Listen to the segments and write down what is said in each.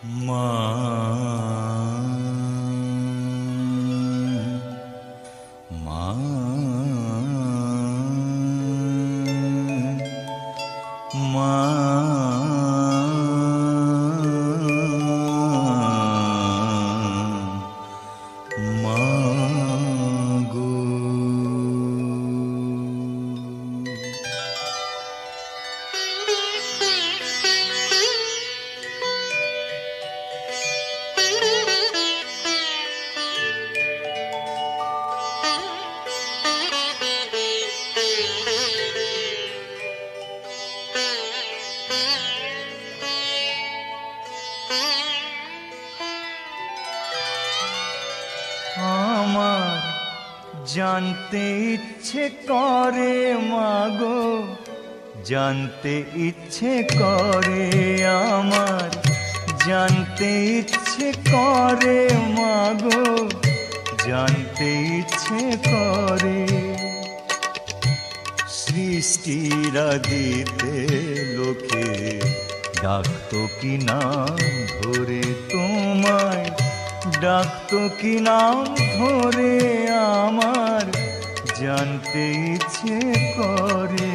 মা মা মা মা গো আমার জানতে ইচ্ছে করে মাগো, জানতে ইচ্ছে করে আমার, জানতে ইচ্ছে করে মাগো, জানতে ইচ্ছে করে সৃষ্টির আদিতে লোকে ডাকতো কি নাম ধরে তোমায়, ডাকতো কি নাম ধরে আমার জানতে ইচ্ছে করে।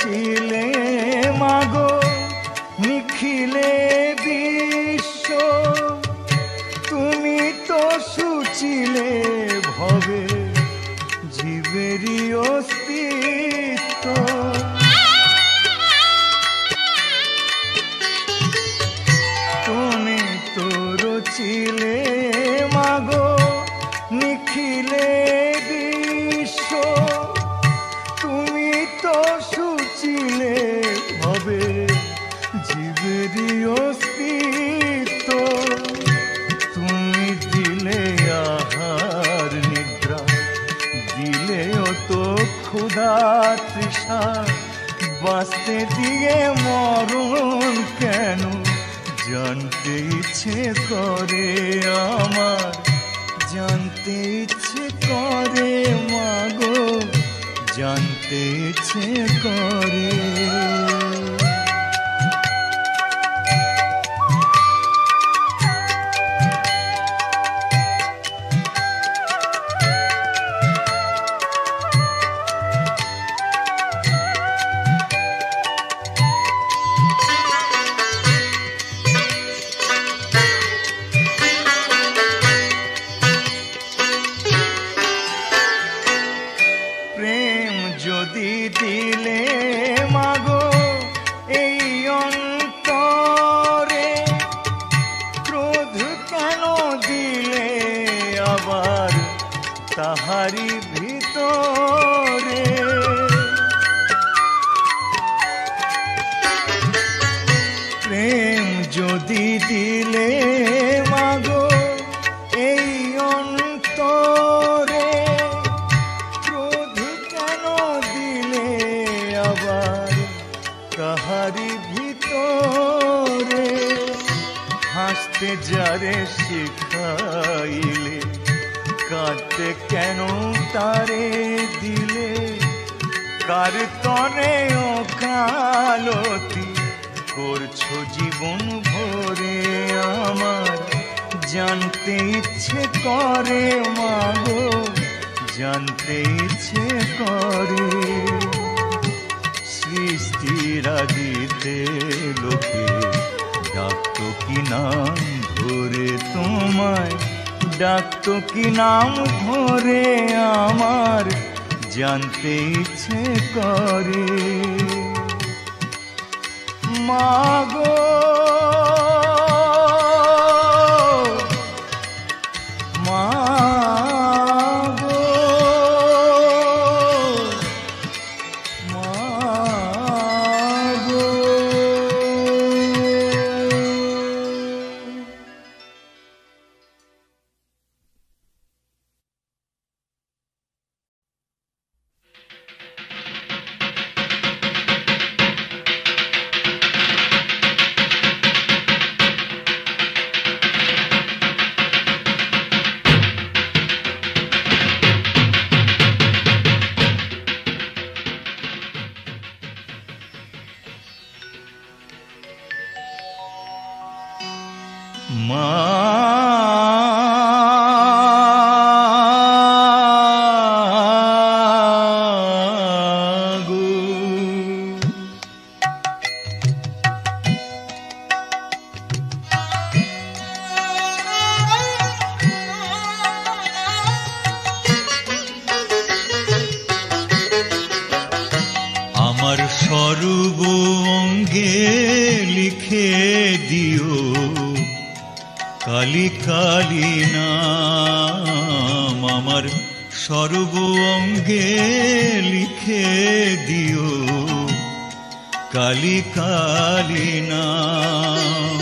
ছিলে মাগো নিখিলে বিশ্ব, তুমি তো সুচিলে ভবে জীবেরই অস্তিত্ব, তুমি তো রচিলে মাগো নিখিলে বিশ্ব, তুমি তো সুচিলে হবে জীবেরই অস্তিত্ব, তুমি দিলে আহার নিদ্রা, দিলে অত ক্ষুধা তৃষা, বাঁচতে দিয়ে মরণ কেন জানতে ইচ্ছে করে আমার, জানতে ইচ্ছে করে মাগো, জানতে ইচ্ছে করে। যদি দিলে মাগো এই অন্তরে, ক্রোধ কেন দিলে আবার তাহারি ভিতরে, প্রেম যদি দিলে মাগো এই অন্তরে, তাহারি ভিতরে, হাসতে যারে শিখাইলে কাঁদতে কেন তারে দিলে, কার তরে ওকালতি করছো জীবন ভরে আমার জানতে ইচ্ছে করে মাগো, জানতে ইচ্ছে করে সৃষ্টির আদিতে লোকে ডাকতো কি নাম ধরে তোমায়, ডাকতো কি নাম ধরে আমার জানতে ইচ্ছে করে মাগো। আমার সর্ব অঙ্গে লিখে দিও কালী কালী নাম, আমার সর্ব অঙ্গে লিখে দিও কালী কালী নাম।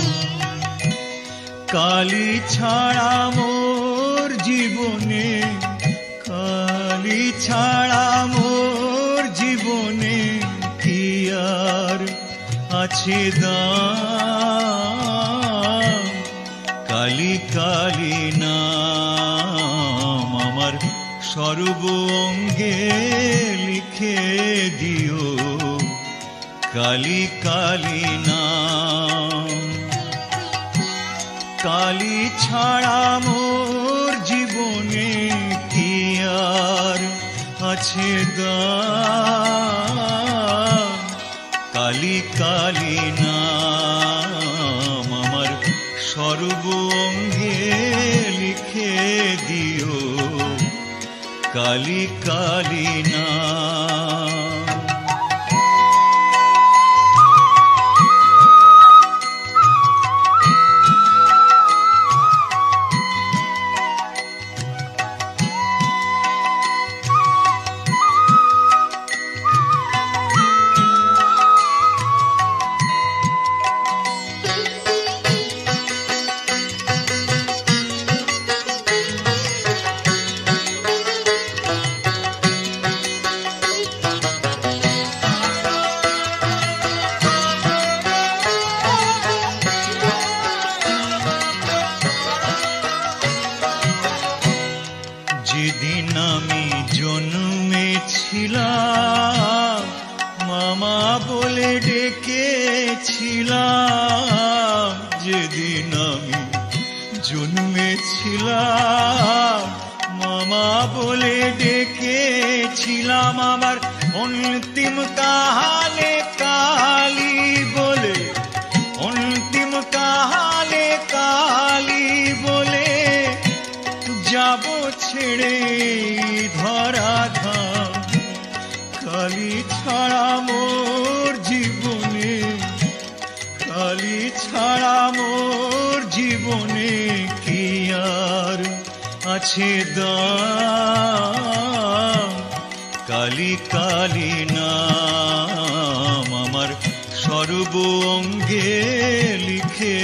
কালী ছাড়া মোর জীবনে, কালী ছাড়া মোর জীবনে কি আর আছে দাম। কালী কালী নাম আমার সর্ব অঙ্গে লিখে দিও কালী কালী নাম। কালী ছাড়া মোর জীবনে কি আর আছে দাম। কালী কালী নাম আমার সর্ব অঙ্গে লিখে দিও কালী কালী নাম। যেদিন আমি জন্মেছিলাম মামা বলে ডেকেছিলাম। যেদিন আমি জন্মেছিলাম মামা বলে ডেকেছিলাম। আমার অন্তিম কালে কালী বলে, অন্তিম কালে কালী বলে যাব ছেড়ে ধরাধাম। কালী ছাড়া মোর জীবনে, কালী ছাড়া মোর জীবনে কি আর আছে দাম। কালী কালী নাম আমার সর্ব অঙ্গে লিখে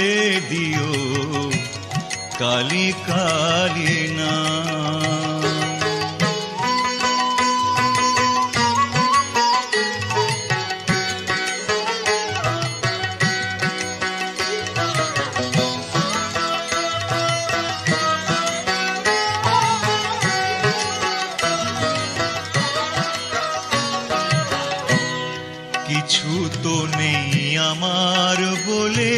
দিও কালী কালী নাম। কিছু তো নেই আমার বলে,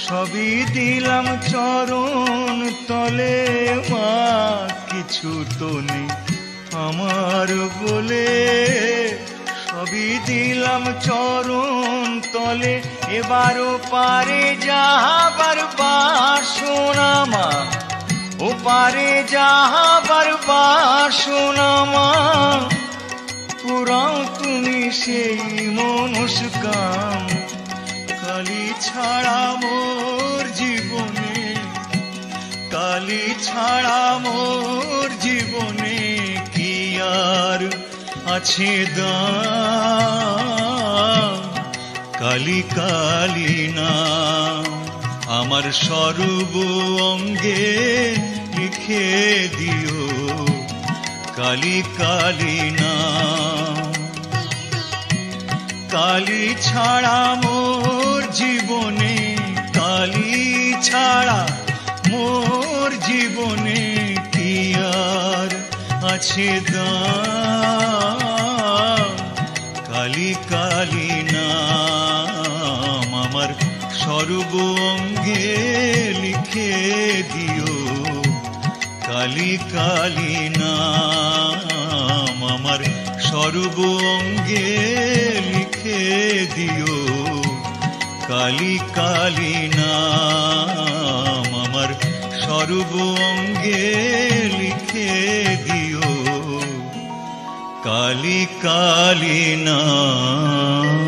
সবই দিলাম চরণ তলে মা। কিছু তো নেই আমার বলে, সবই দিলাম চরণ তলে। এবারও পারে যাহাবার বাসনা মা, ও পারে যাহাবার বাসনা মা। পুরাও তুমি সেই মনস্কাম। কালী ছাড়া মোর জীবনে, কালী ছাড়া মোর জীবনে কি আর আছে দাম। কালী কালী নাম আমার সর্ব অঙ্গে লিখে দিও কালী কালী নাম। কালী ছাড়া মোর জীবনে, কালী ছাড়া মোর জীবনে কি আর আছে দাম। কালী কালী নাম আমার সর্ব অঙ্গে লিখে দিও কালী কালী নাম, আমার সর্ব অঙ্গে লিখে দিও কালী কালী নাম, আমার সর্ব অঙ্গে লিখে দিও কালী কালী নাম।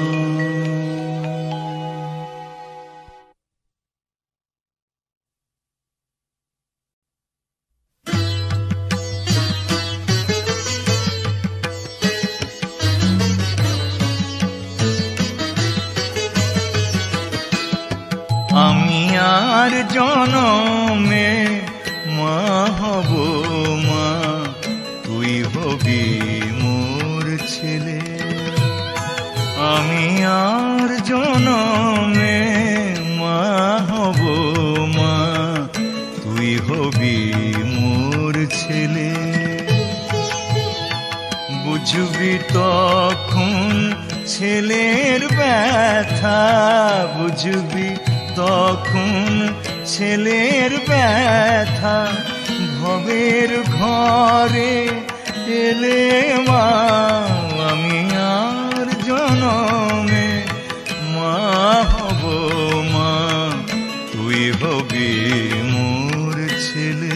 আমি আর জনমে মা হব মা, তুই হবি মোর ছেলে। আমি আর জনমে মা হব মা, তুই হবি মোর ছেলে। বুঝবি তখন ছেলের ব্যথা, বুঝবি তখন ছেলের ব্যথা, ভবের ঘরে এলে মা। আমি আর জনমে মা হব মা, তুই হবি মোর ছেলে।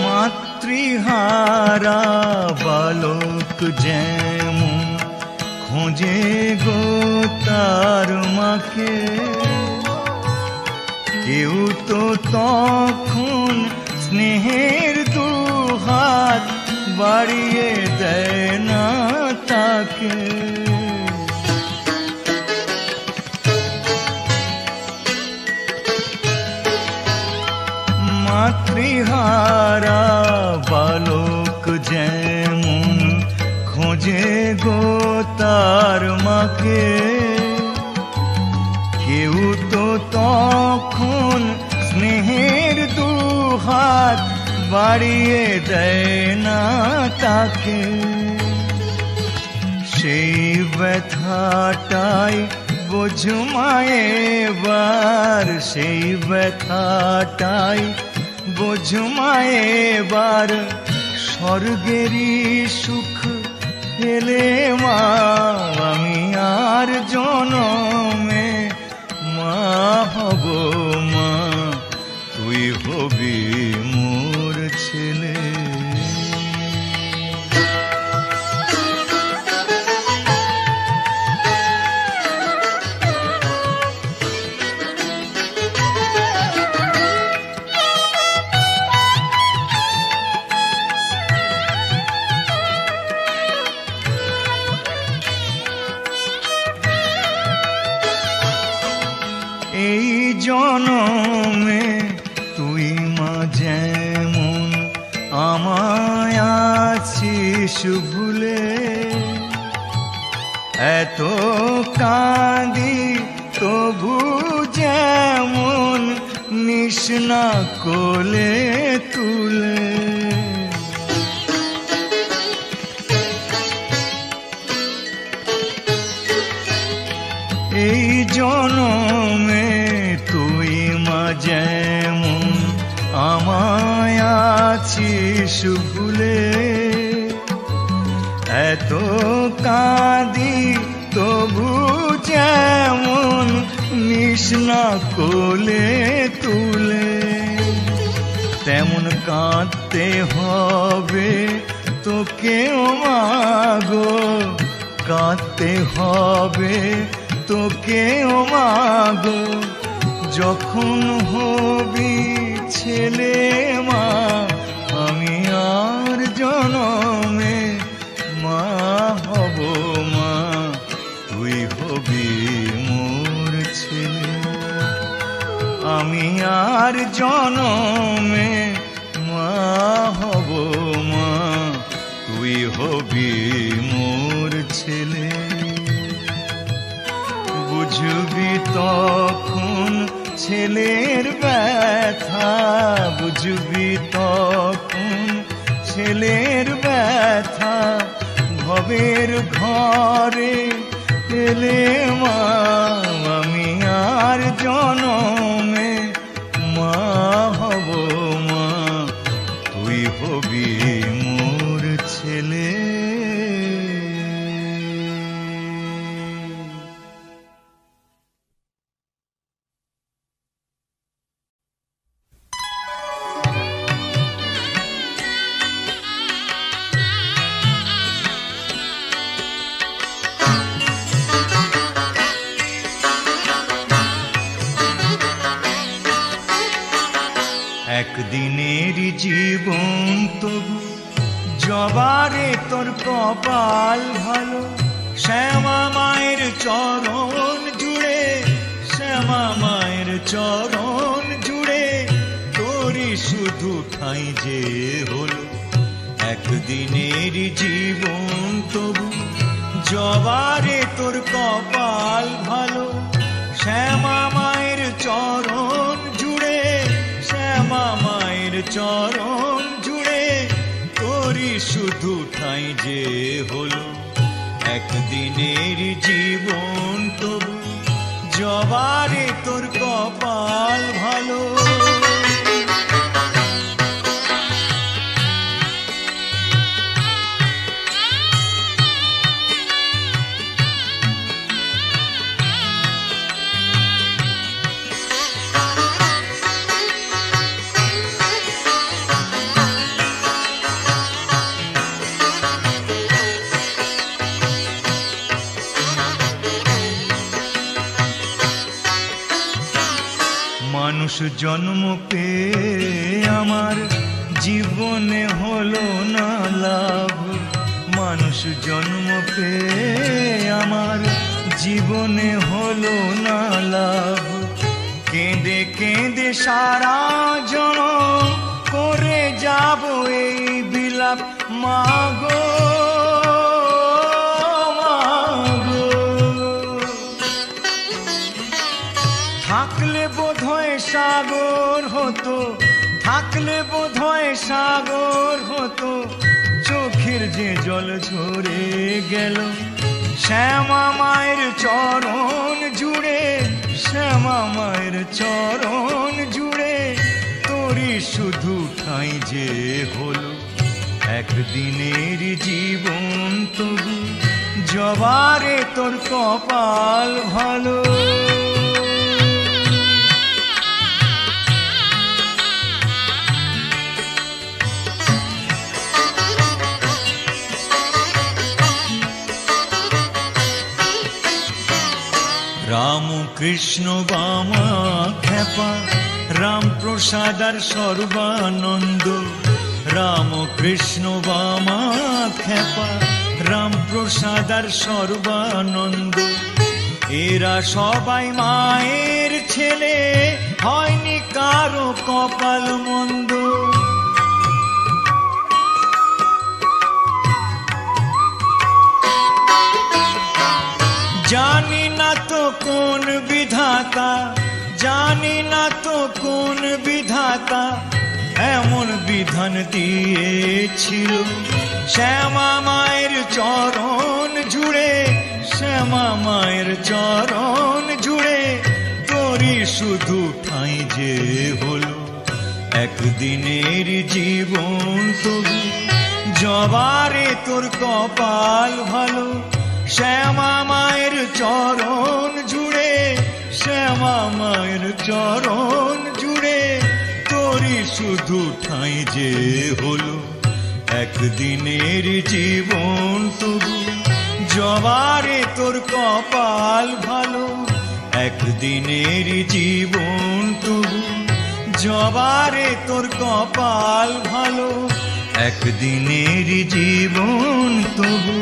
মাতৃহারা বালক যেমন খোঁজে গো তার মাকে, কেউ তো তখন স্নেহের দুহাত বাড়িয়ে দেয় না তাকে। মাতৃহারা বালক যেমন খোঁজে গো তার মাকে, কেউ তো তখন স্নেহের দুহাত বাড়িয়ে দেয় না তাকে। সেই ব্যথাটাই বোঝ মায়ে বার, সেই ব্যথাটাই বোঝ মায়ে বার, স্বর্গেরই সুখ পেলে মা। আমি আর জনমে মা হব মা, তুই হবি মোর ছেলে। এই জনমে তুই মা যেমন আমায় আছিস ভুলে, এত কাঁদি তবু যেমন নিস না কোলে তুলে। এই জনমে তুই মা যেমন আমায় আছিস ভুলে, এত কাঁদি তবু যেমন নিস না কোলে তুলে। তেমন কাঁদতে হবে তোকে ও মা গো, কাঁদতে হবে তোকে ও মা গো, যখন হবি ছেলে মা। আমি আর জনমে মা হব মা, তুই হবি মোর ছেলে। আমি আর জনমে মা হব মা, হবি মোর ছেলে। বুঝবি তখন ছেলের ব্যথা, বুঝবি তখন ছেলের ব্যথা। ভবের ঘরে এলে মা, আমি আর জনমে মা হব মা, তুই হবি মোর ছেলে। একদিনের জীবন তবু জবারে তোর কপাল ভালো। শ্যামা মায়ের চরণ জুড়ে, শ্যামা মায়ের চরণ জুড়ে তোরই শুধু ঠাঁই যে হলো। একদিনের জীবন তবু জবারে তোর কপাল ভালো। শ্যামা মায়ের চরণ জুড়ে, শ্যামা মায়ের চরণ জুড়ে তোরই শুধু ঠাঁই যে হলো। একদিনের জীবন তবু জবারে তোর কপাল ভালো। মানুষ জন্ম পেয়ে আমার জীবনে হলো না লাভ। মানুষ জন্ম পেয়ে আমার জীবনে হলো না লাভ। কেঁদে কেঁদে সারা জনম করে যাব এই বিলাপ। মাগো মাগো, থাকলে বোধহয় সাগর হতো, থাকলে বোধহয় সাগর হতো। চোখের যে জল ঝরে গেল শ্যামা মায়ের চরণ জুড়ে, শ্যামা মায়ের চরণ জুড়ে তোরই শুধু ঠাঁই যে হলো। একদিনের জীবন তবু জবারে তোর কপাল ভালো। রাম কৃষ্ণ বামা খেপা, রাম প্রসাদ আর সর্বানন্দ। রাম কৃষ্ণ বামা খেপা, রাম প্রসাদ আর সর্বানন্দ। এরা সবাই মায়ের ছেলে, হয়নি কারো কপাল মন্দ। জানি না তো কোন বিধাতা, জানি না তো কোন বিধাতা এমন বিধান দিয়েছিল। শ্যামা মায়ের চরণ জুড়ে, শ্যামা মায়ের চরণ জুড়ে তোরই শুধু ঠাঁই যে হলো। একদিনের জীবন তবু জবারে তোর কপাল ভালো। শ্যামা মায়ের চরণ জুড়ে, শ্যামা মায়ের চরণ জুড়ে তোরই শুধু ঠাঁই যে হলো। একদিনের জীবন তবু জবারে তোর কপাল ভালো। একদিনের জীবন তবু জবারে তোর কপাল ভালো। একদিনের জীবন তবু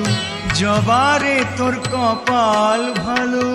জবারে তোর কপাল ভালো।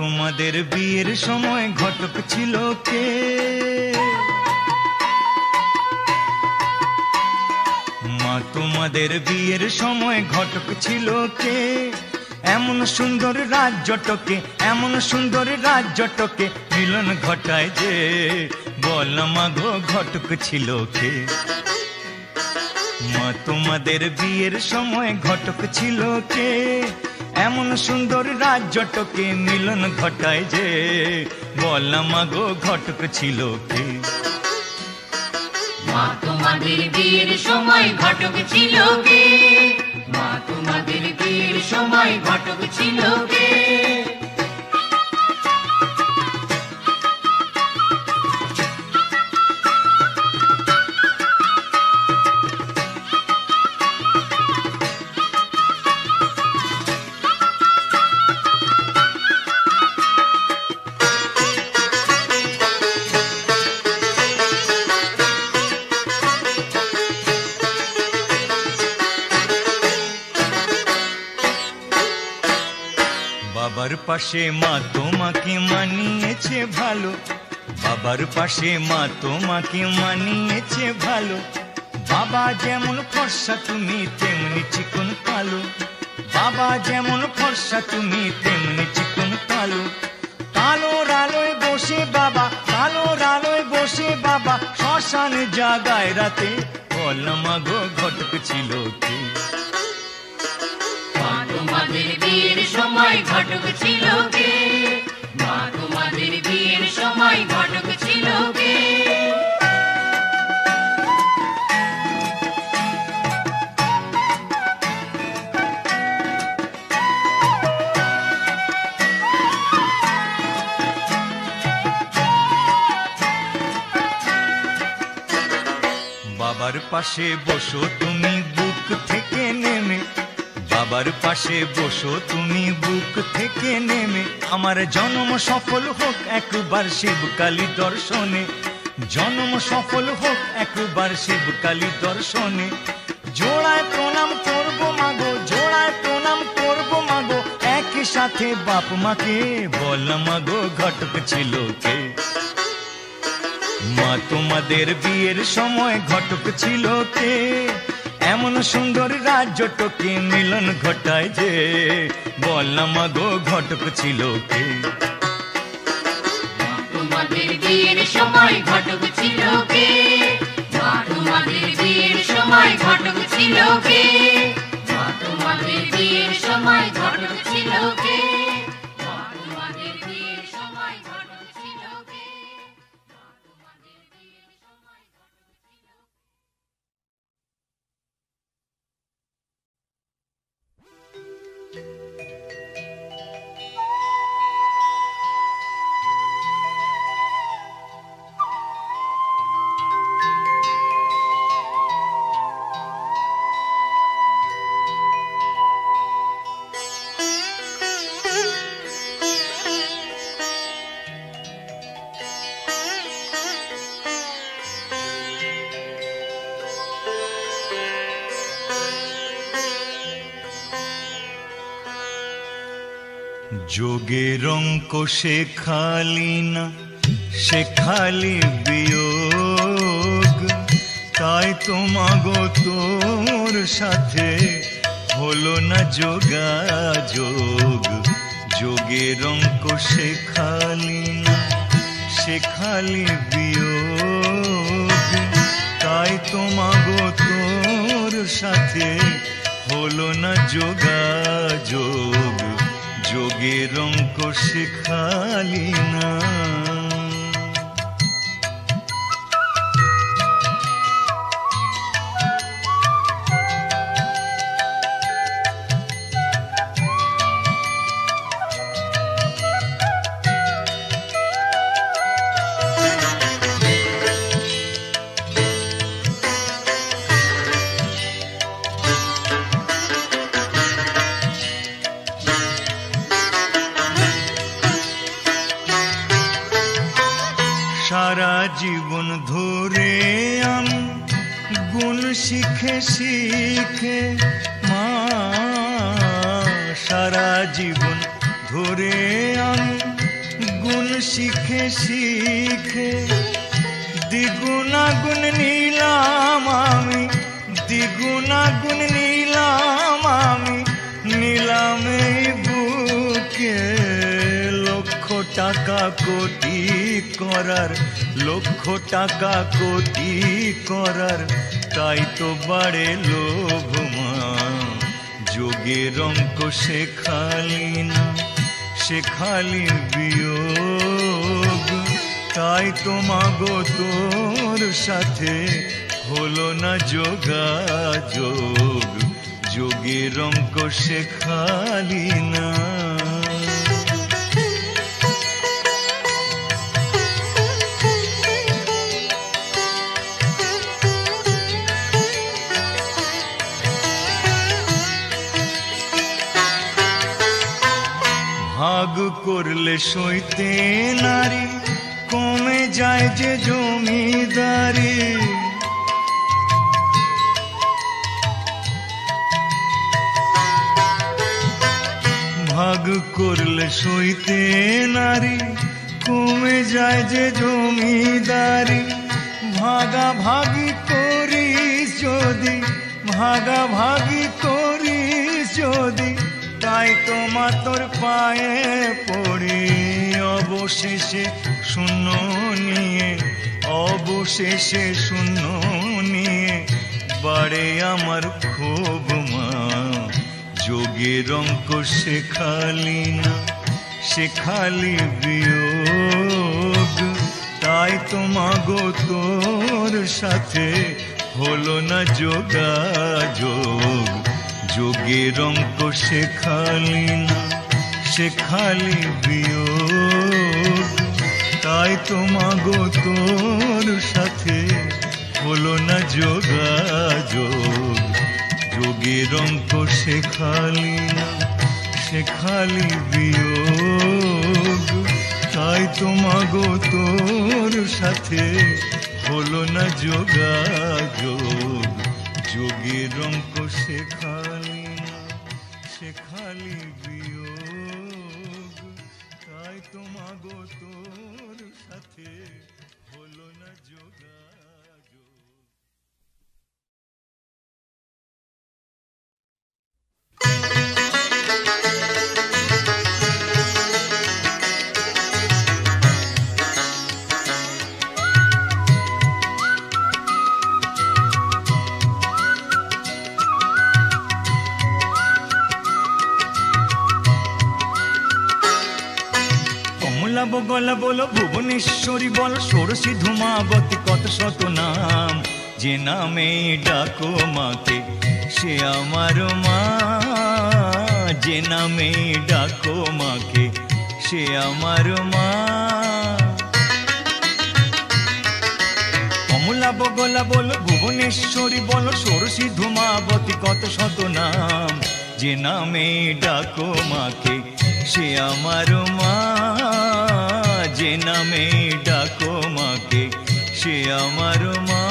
তোমাদের বিয়ের সময় ঘটক ছিল কে? মা তোমাদের বিয়ের সময় ঘটক ছিল কে? এমন সুন্দর রাজ্যটকে, এমন সুন্দর রাজ্যটকে মিলন ঘটায় যে, বল মা গো ঘটক ছিল কে? মা তোমাদের বিয়ের সময় ঘটক ছিল কে? এমন সুন্দর রাজ্যটকে মিলন ঘটায় যে, বল মা গো ঘটক ছিল কে? মা তোমাদের বিয়ের সময় ঘটক ছিল কে? মা তোমাদের বিয়ের সময় ঘটক ছিল কে? বাবার পাশে মা তোমাকে মানিয়েছে ভালো, বাবার পাশে মা তোমাকে মানিয়েছে ভালো। বাবা যেমন ফর্সা তুমি তেমনি চিকন কালো, বাবা যেমন ফর্সা তুমি তেমনি চিকন কালো। কালোর আলোয় বসে বাবা, কালোর আলোয় বসে বাবা শ্মশান জাগায় রাতে, বল মা গো ঘটক ছিল কে? মা তোমাদের বিয়ের সময় ঘটক ছিল কে? মা তোমাদের বিয়ের সময় ঘটক ছিল কে? বাবার পাশে বসো তুমি বুক থেকে নেমে, বাবার পাশে বসো তুমি বুক থেকে নেমে। আমার জন্ম সফল হোক একবার শিবকালী দর্শনে, জন্ম সফল হোক একবার শিবকালী দর্শনে। জোড়ায় প্রণাম করবো মাগো, জোড়ায় প্রণাম করবো মাগো, একই সাথে বাপ মাকে, বল মাগো ঘটক ছিল কে? মা তোমাদের বিয়ের সময় ঘটক ছিল কে? এমন সুন্দর রাজ্যটকে মিলন ঘটায় যে, বল মা গো ঘটক ছিল কে? মা তোমাদের বিয়ের সময় ঘটক ছিল কে? মা তোমাদের বিয়ের সময় ঘটক ছিল কে? মা তোমাদের বিয়ের সময় ঘটক ছিল কে? মা তোমাদের বিয়ের সময় ঘটক ছিল কে? মা তোমাদের বিয়ের সময় ঘটক ছিল কে? যোগের অঙ্ক শেখালি না, শেখালি বিয়োগ, তাই তো মাগো তোর সাথে হলো না যোগাযোগ। যোগের অঙ্ক শেখালি না, শেখালি বিয়োগ, তাই তো মাগো তোর সাথে হলো না যোগাযোগ। যোগের অঙ্ক শেখালি না। সারা জীবন ধরে আমি গুণ শিখে শিখে মা, সারা জীবন ধরে আমি শিখে শিখে দ্বিগুণাগুণ নিলাম আমি, দ্বিগুণাগুণ নিলাম আমি, নিলাম এই বুকে। লক্ষ টাকা কোটি করার, লক্ষ টাকা কোটি করার, তাই তো বাড়ে লোভ মা। যোগের অঙ্ক শেখালি না, শেখালি বিয়োগ, তাই তো মাগো তোর সাথে হলো না যোগাযোগ। যোগের অঙ্ক শেখালি না। ভাগ করলে সইতে নারী, কমে যায় যে জমিদারি। ভাগ করলে সইতে নারী, কমে যায় যে জমিদারি। ভাগাভাগি করিস যদি, ভাগাভাগি করিস যদি, তাই তো মা তোর পায়ে পড়ি। অবশেষে শূন্য নিয়ে, অবশেষে শূন্য নিয়ে বাড়ে আমার ক্ষোভ মা। যোগের অঙ্ক শেখালি না, শেখালি বিয়োগ, তাই তো মাগো তোর সাথে হলো না যোগাযোগ। যোগের অঙ্ক শেখালি না, শেখালি বিয়োগ, তাই তো মাগো তোর সাথে হলো না যোগাযোগ। যোগের অঙ্ক শেখালি না, শেখালি বিয়োগ, তাই তো মাগো তোর সাথে হলো না যোগাযোগ। যোগের অঙ্ক শেখালি না, শেখালি বিয়োগ, তাই তো মাগো তোর সাথে হলো না যোগাযোগ। বগলা বলো ভুবনেশ্বরী বল, ষোড়শী ধূমাবতী কত শত নাম। যে নামে ডাকো মাকে সে আমার মা, যে নামে ডাকো মাকে সে আমার মা। কমলা বগলা বলো ভুবনেশ্বরী বলো, ষোড়শী ধূমাবতী কত শত নাম। যে নামে ডাকো মাকে সে আমার মা, যে নামে ডাকো মাকে সে আমার মা।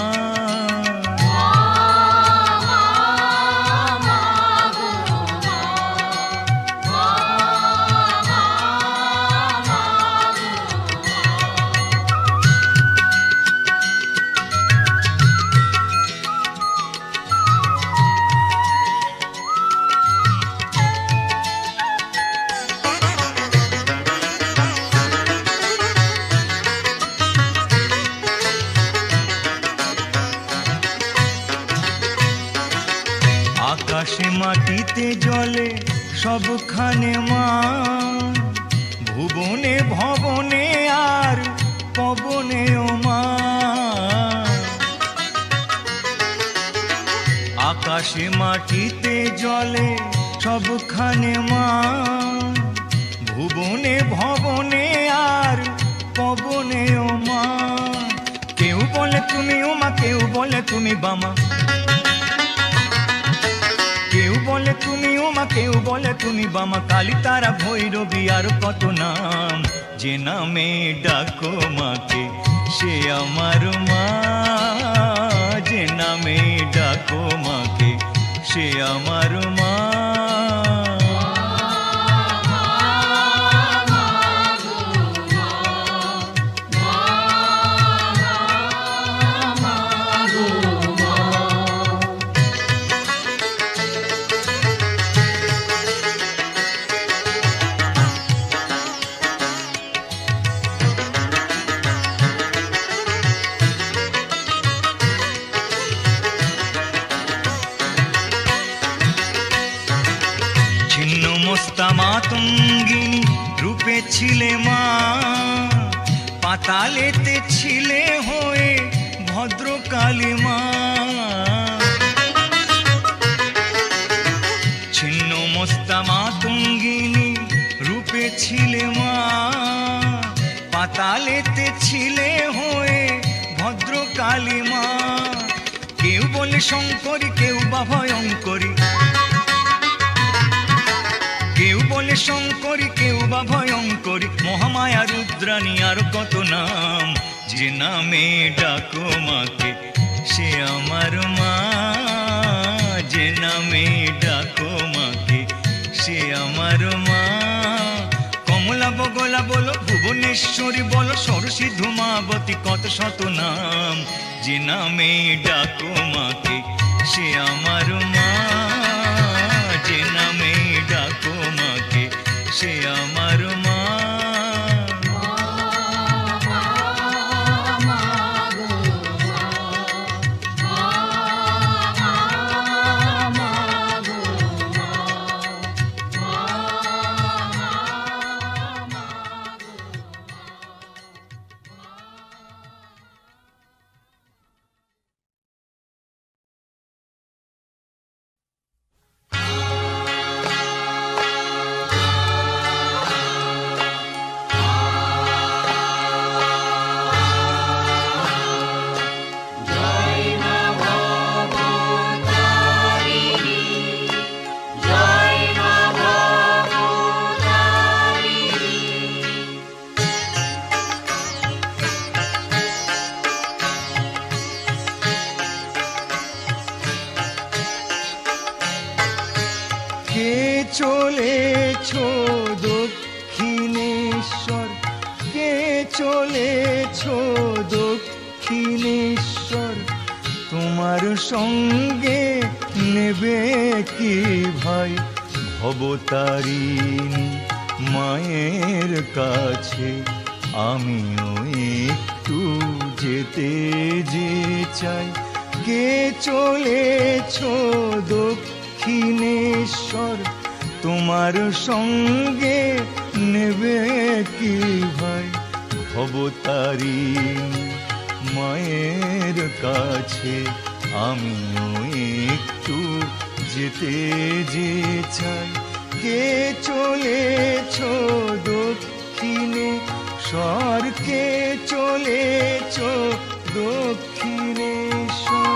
আকাশে মাটিতে জলে সবখানে মা, ভুবনে ভবনে আর পবনে ও মা। আকাশে মাটিতে জলে সবখানে মা, ভুবনে ভবনে আর পবনে ও মা। কেউ বলে তুমি ও মা, কেউ বলে তুমি বামা, কেউ বলে তুমি ও মা, কেউ বলে তুমি বামা। কালী তারা ভৈরবী আর কত নাম। যে নামে ডাকো মাকে সে আমার মা, যে নামে ডাকো মাকে সে আমার মা। মস্তা মাতঙ্গিনী রূপে ছিলে মা, পাতালেতে ছিলে হয়ে ভদ্রকালী মা। ছিন্ন মস্তা মাতঙ্গিনী রূপে ছিলে মা, পাতালেতে ছিলে হয়ে ভদ্রকালী মা। কেউ বলে শঙ্করী, কেউ বা ভয়ঙ্করী, কেউ বলে শঙ্করী, কেউ বা ভয়ঙ্করী, মহামায়া রুদ্রাণী আর কত নাম। যে নামে ডাকো মাকে সে আমার মা, যে নামে ডাকো মাকে সে আমার মা। কমলা বগলা বলো, ভুবনেশ্বরী বলো, সরসী ধূমাবতী, কত শত নাম। যে নামে ডাকো মাকে সে আমার মা, যে নামে ডাকো মাকে সে আমার মা। চলেছ দক্ষিণেশ্বর, কে চলেছ দক্ষিণেশ্বর, তোমার সঙ্গে নেবে কি ভাই ভবতারিণী মায়ের কাছে। আমিও একটু যেতে যে চাই। কে চলেছ দক্ষিণেশ্বর, তোমার সঙ্গে নেবে কি ভাই ভবতারিণী মায়ের কাছে। আমিও একটু যেতে যে চাই। কে চলেছ দক্ষিণেশ্বর, কে চলেছ দক্ষিণেশ্বর।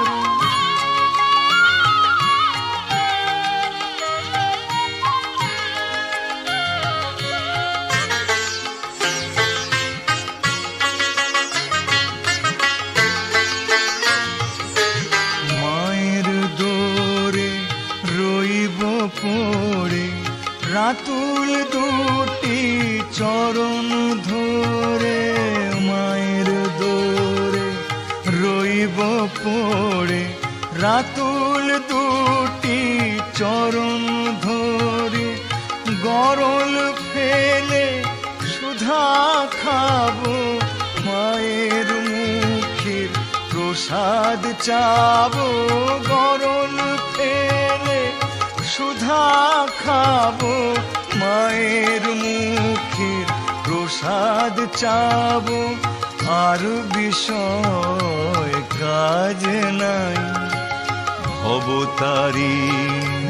রাতুল দুটি চরণ ধরে, মায়ের দোরে রইব পড়ে। রাতুল দুটি চরণ ধরে, গরল ফেলে সুধা খাবো, মায়ের মুখের প্রসাদ চাবো। গরল ফেলে সুধা খাবো, মায়ের মুখের প্রসাদ চাবো। আর বিষয় কাজ নাই, ভবতারিণী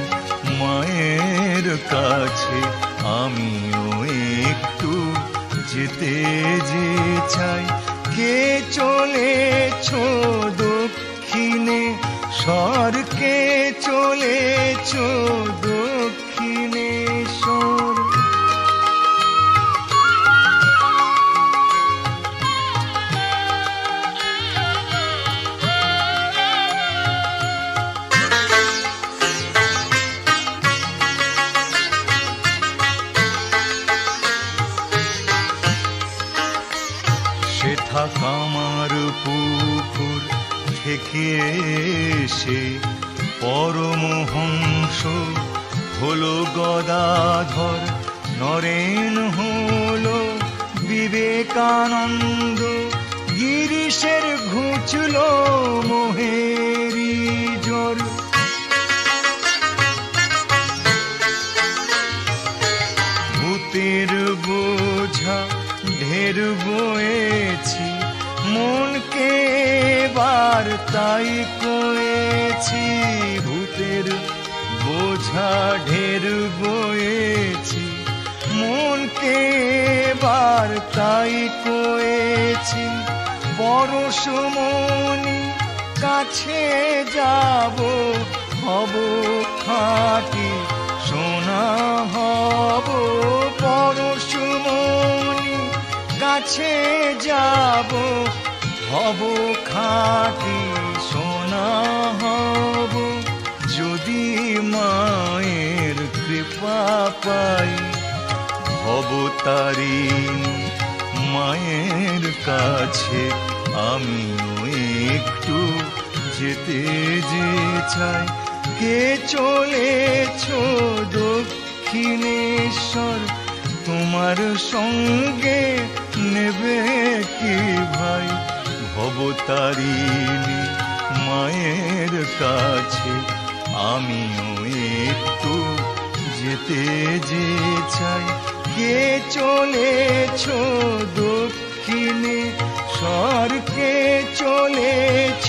মায়ের কাছে আমিও একটু যেতে যে চাই। কে চলেছ দক্ষিণেশ্বর, কে চলেছ দক্ষিণেশ্বর। সেথা কামার পুকুর থেকে এসে পরমহংস হলো গদাধর, নরেন হলো বিবেকানন্দ। গিরিশের ঘুচল মোহেরি জ্বর, ভূতের বোঝা ঢের বয়েছি, মনকে এবার তাই কয়েছি। ভূতের বোঝা ঢের বয়েছি, মনকে এবার তাই কয়েছি। পরশমণি কাছে যাব, হব খাঁটি সোনা হব। পরশমণি কাছে যাব, হব খাঁটি সোনা হব। যদি মায়ের কৃপা পাই, ভবতারিণী মায়ের কাছে আমিও একটু যেতে যে চাই। কে চলেছ দক্ষিণেশ্বর, তোমার সঙ্গে নেবে কি ভাই? ভবতারিণী মায়ের কাছে আমিও একটু যেতে যে চাই। কে চলেছ দক্ষিণেশ্বর, কে চলেছ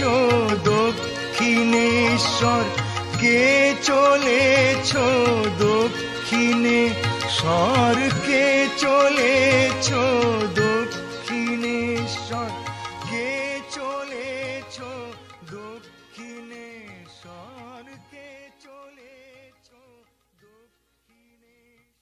দক্ষিণেশ্বর, কে চলেছ দক্ষিণেশ্বর, কে চলেছ দক্ষিণেশ্বর, কে চলেছ দক্ষিণেশ্বর, কে চলেছ দক্ষিণেশ্বর।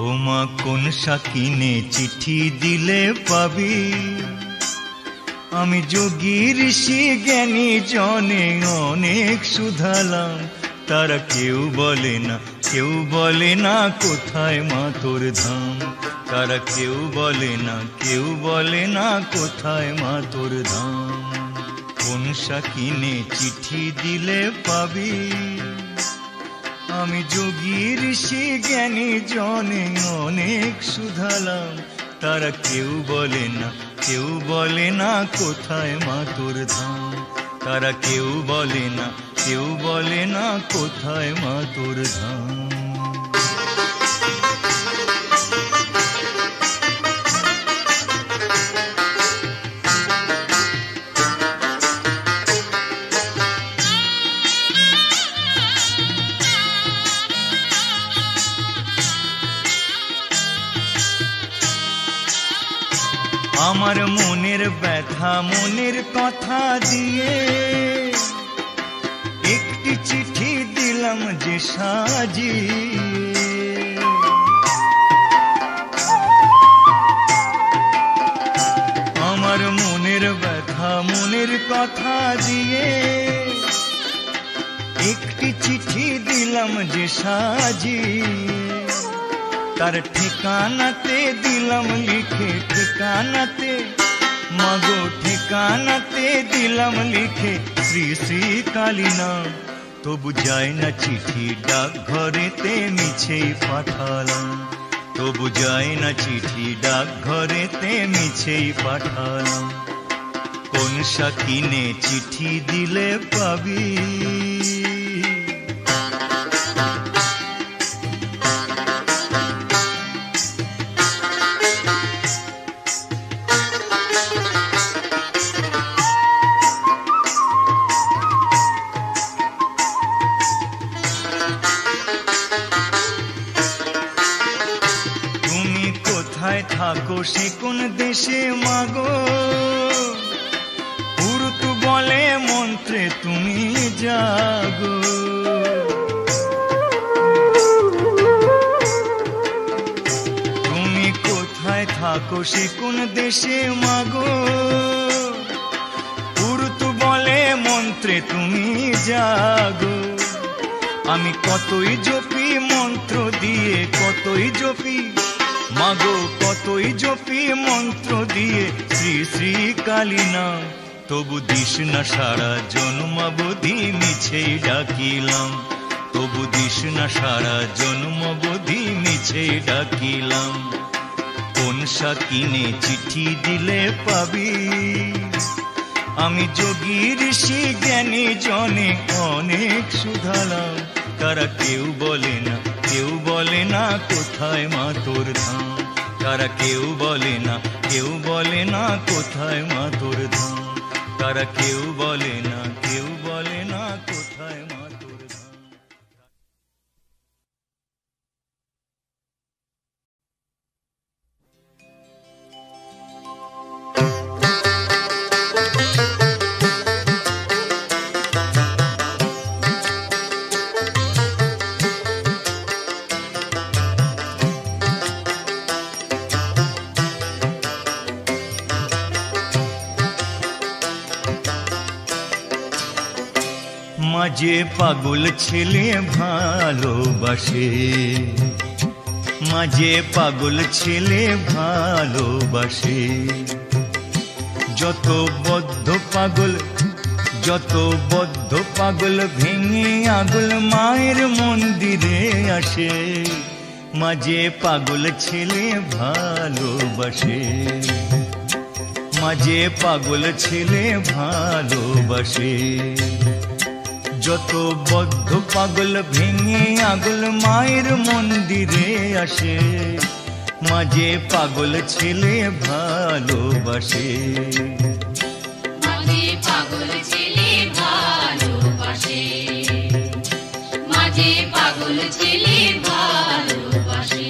ওমা কোন শাকিনে চিঠি দিলে পাবি? আমি যোগী ঋষি জ্ঞানী জনে অনেক শুধালাম, তারা কেউ বলে না, কেউ বলে না কোথায় মা তোর ধাম। তারা কেউ বলে না, কেউ বলে না কোথায় মা তোর ধাম। কোন শাকিনে চিঠি দিলে পাবি? আমি যোগী ঋষি জ্ঞানী জনে অনেক শুধালাম, তারা কেউ বলে না, কেউ বলে না কোথায় মা তোর ধাম। তারা কেউ বলে না, কেউ বলে না কোথায় মা তোর ধাম। আমার মনের ব্যথা মনের কথা দিয়ে একটি চিঠি দিলাম যে সাজিয়ে। আমার মনের ব্যথা মনের কথা দিয়ে একটি চিঠি দিলাম যে সাজিয়ে। তার ঠিকানাতে দিলাম লিখে, ঠিকানাতে মাগো ঠিকানাতে দিলাম লিখে শ্রী শ্রী কালী নাম। তবু যায় না চিঠি ডাক ঘরেতে মিছেই পাঠালাম। তবু যায় না চিঠি ডাক ঘরেতে মিছেই পাঠালাম। কোন শাকিনে চিঠি দিলে পাবি? থাকো সে কোন দেশে মাগো? পুরুত বলে মন্ত্রে তুমি জাগো। তুমি কোথায় থাকো সে কোন দেশে মাগো? পুরুত বলে মন্ত্রে তুমি জাগো। আমি কতই জপি মন্ত্র দিয়ে, কতই জপি মাগো, কতই জপি মন্ত্র দিয়ে শ্রী শ্রী কালী নাম, তবু দিস না সারা জন্মাবধি মিছেই ডাকিলাম, তবু দিস না সারা জন্মাবধি মিছেই ডাকিলাম। কোন সাকিনে চিঠি দিলে পাবি, আমি যোগী ঋষি জ্ঞানী জনে অনেক শুধালাম, তারা কেউ বলে না, কেউ বলে না কোথায় মা তোর ধাম, তারা কেউ বলে না, কেউ বলে না কোথায় মা তোর ধাম, তারা কেউ বলে না, কেউ বলে না কোথায় মা তোর ধাম। মাঝে পাগল ছেলে ভালোবাসে, মাঝে পাগল ছেলে ভালোবাসে, যত বদ্ধ পাগল, যত বদ্ধ পাগল ভেঙে আগল মায়ের মন্দিরে আসে, মাঝে পাগল ছেলে ভালোবাসে, মাঝে পাগল ছেলে ভালোবাসে, যত বদ্ধ পাগল ভেঙে আগল মায়ের মন্দিরে আসে, মাঝে পাগল ছেলে ভালোবাসে, মাঝে পাগল ছেলে ভালোবাসে, মাঝে পাগল ছেলে ভালোবাসে।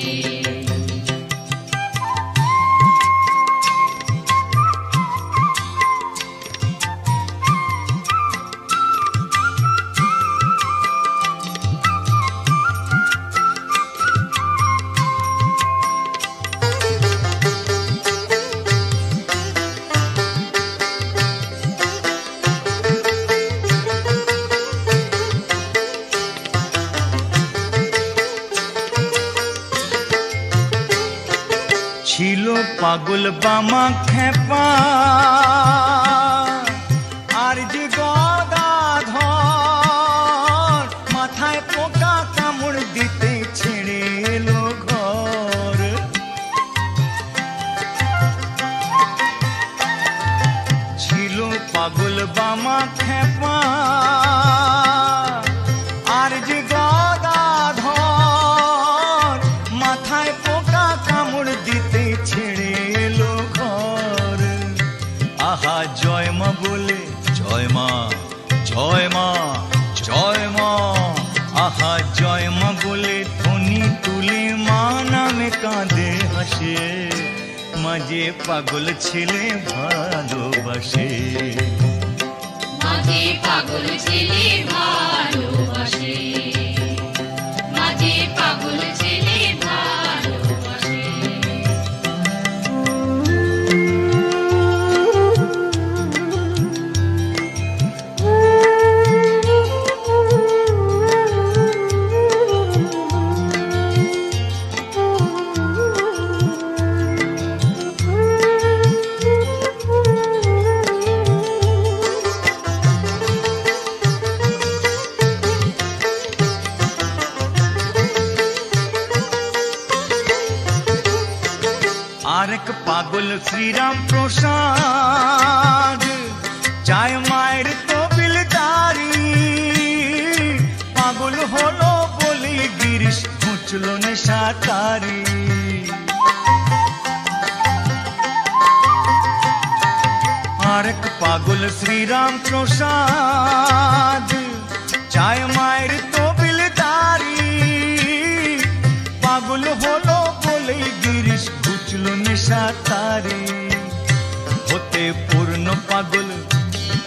ছিল পাগল বামা খেপা আর যে গদাধর, মাথায় পোকা কামড় দিতে ছেড়ে এলো ঘর, ছিল পাগল বামা খেপা আর যে গদাধর, মাথায় পোকা কামড় দিতে ছেড়ে এলো ঘর। আহা জয় মা বলে, জয় মা, জয় মা, জয় মা, আহা জয় মা বলে ধ্বনি তুলে মা নামে কাঁদে হাসে, মাঝে পাগল ছেলে ভালোবাসে, মাঝে পাগল ছেলে ভালোবাসে, মাঝে পাগল ছেলে ভালোবাসে। আরেক পাগল শ্রীরাম প্রসাদ চায় মায়ের তবিলদারি, পাগল হলো বলে গিরিশ মুচল নেশা তারি, আরেক পাগল শ্রীরাম প্রসাদ চায় মায়ের তবিলদারি, পাগল হলো বলে গিরিশ বুঝল নেশা তারি, হতে পূর্ণ পাগল,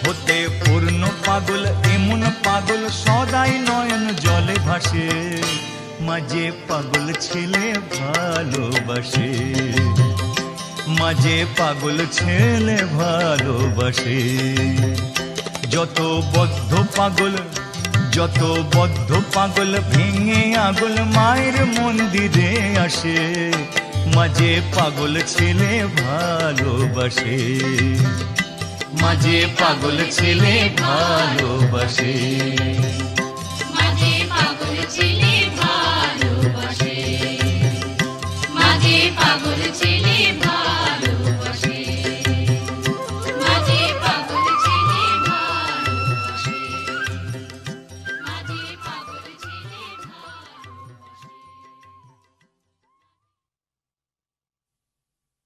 হতে পূর্ণ পাগল এমন পাগল সদাই নয়ন জলে ভাসে, মাঝে পাগল ছেলে ভালোবাসে, মাঝে পাগল ছেলে ভালোবাসে, যত বদ্ধ পাগল, যত বদ্ধ পাগল ভেঙে আগল মায়ের মন্দিরে আসে, মাঝে পাগল ছেলে ভালোবাসে, মাঝে পাগল ছেলে ভালোবাসে।